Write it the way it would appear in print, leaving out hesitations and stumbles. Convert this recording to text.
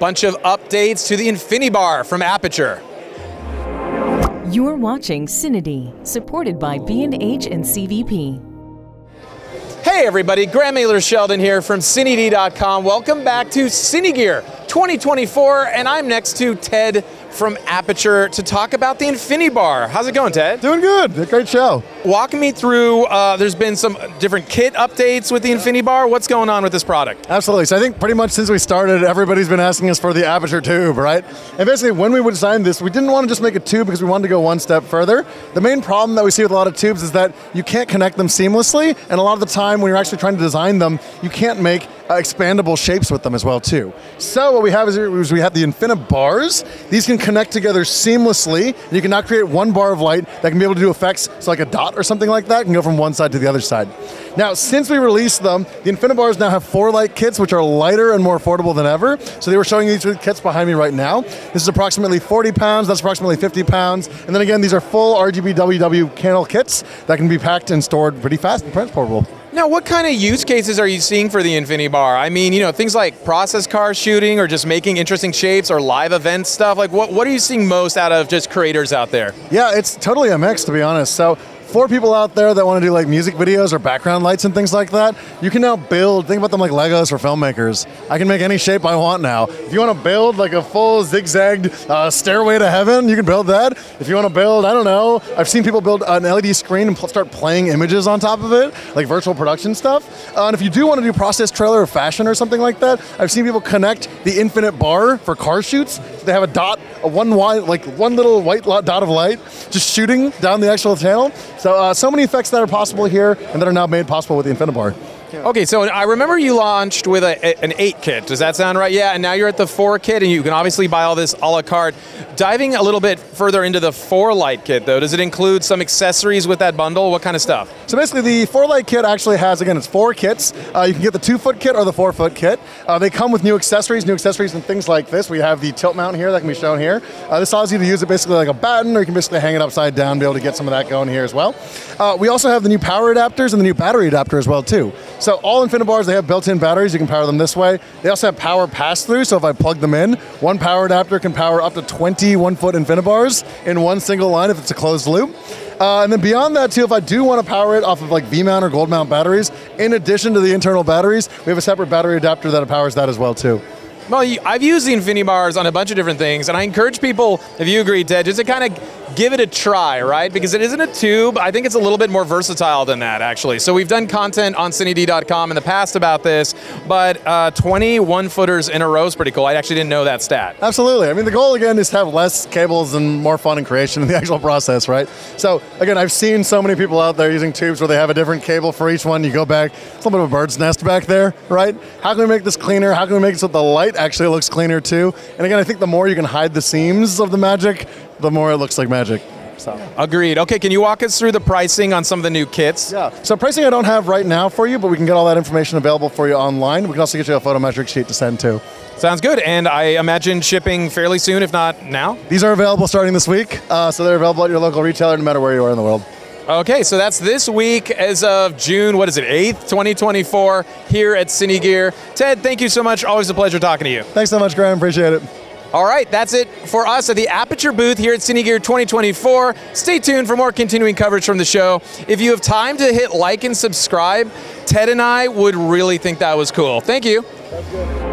bunch of updates to the INFINIBAR from Aputure. You're watching CineD, supported by B&H and CVP. Hey everybody, Graham Mailer-Sheldon here from CineD.com. Welcome back to CineGear 2024, and I'm next to Ted from Aputure to talk about the INFINIBAR. How's it going, Ted? Doing good. Great show. Walk me through, there's been some different kit updates with the INFINIBAR. What's going on with this product? Absolutely. So I think pretty much since we started, everybody's been asking us for the Aputure tube, right? And basically when we designed this, we didn't want to just make a tube because we wanted to go one step further. The main problem that we see with a lot of tubes is that you can't connect them seamlessly, and a lot of the time when you're actually trying to design them, you can't make expandable shapes with them as well too. So what we have is we have the INFINIBARs. These can connect together seamlessly, and you can now create one bar of light that can be able to do effects, so like a dot or something like that can go from one side to the other side. Now, since we released them, the INFINIBARs now have 4 light kits, which are lighter and more affordable than ever. So they were showing these kits behind me right now. This is approximately 40 pounds, that's approximately 50 pounds. And then again, these are full RGB WW candle kits that can be packed and stored pretty fast and transportable. Now, what kind of use cases are you seeing for the INFINIBAR? I mean, you know, things like process car shooting or just making interesting shapes or live event stuff. Like, what are you seeing most out of just creators out there? Yeah, it's totally a mix, to be honest. So for people out there that want to do like music videos or background lights and things like that, you can now build, think about them like Legos for filmmakers. I can make any shape I want now. If you want to build like a full zigzagged stairway to heaven, you can build that. If you want to build, I don't know, I've seen people build an LED screen and start playing images on top of it, like virtual production stuff. And if you do want to do process trailer or fashion or something like that, I've seen people connect the INFINIBAR for car shoots. So they have a dot, one little white dot of light just shooting down the actual channel. So many effects that are possible here and that are now made possible with the INFINIBAR. Okay, so I remember you launched with an 8 kit. Does that sound right? Yeah, and now you're at the 4 kit, and you can obviously buy all this a la carte. Diving a little bit further into the 4 light kit, though, does it include some accessories with that bundle? What kind of stuff? So basically, the 4 light kit actually has, again, it's 4 kits. You can get the 2-foot kit or the 4-foot kit. They come with new accessories and things like this. We have the tilt mount here that can be shown here. This allows you to use it basically like a baton, or you can basically hang it upside down, be able to get some of that going here as well. We also have the new power adapters and the new battery adapter as well, too. So all INFINIBARs, they have built-in batteries. You can power them this way. They also have power pass-through, so if I plug them in, one power adapter can power up to 20 1-foot INFINIBARs in one single line if it's a closed loop. And then beyond that, too, if I do want to power it off of like V-mount or gold-mount batteries, in addition to the internal batteries, we have a separate battery adapter that powers that as well, too. Well, I've used the INFINIBARs on a bunch of different things, and I encourage people, if you agree, Ted, just to kind of give it a try, right? Because it isn't a tube. I think it's a little bit more versatile than that, actually. So we've done content on CineD.com in the past about this, but 20 1-footers in a row is pretty cool. I actually didn't know that stat. Absolutely. I mean, the goal, again, is to have less cables and more fun and creation in the actual process, right? So, again, I've seen so many people out there using tubes where they have a different cable for each one. You go back, it's a little bit of a bird's nest back there, right? How can we make this cleaner? How can we make it so the light actually looks cleaner, too? And again, I think the more you can hide the seams of the magic, the more it looks like magic. So. Agreed. Okay, can you walk us through the pricing on some of the new kits? Yeah, so pricing I don't have right now for you, but we can get all that information available for you online. We can also get you a photometric sheet to send too. Sounds good, and I imagine shipping fairly soon, if not now? These are available starting this week, so they're available at your local retailer no matter where you are in the world. Okay, so that's this week as of June, 8th, 2024, here at CineGear. Ted, thank you so much. Always a pleasure talking to you. Thanks so much, Graham. Appreciate it. All right, that's it for us at the Aputure booth here at CineGear 2024. Stay tuned for more continuing coverage from the show. If you have time to hit like and subscribe, Ted and I would really think that was cool. Thank you. That's good.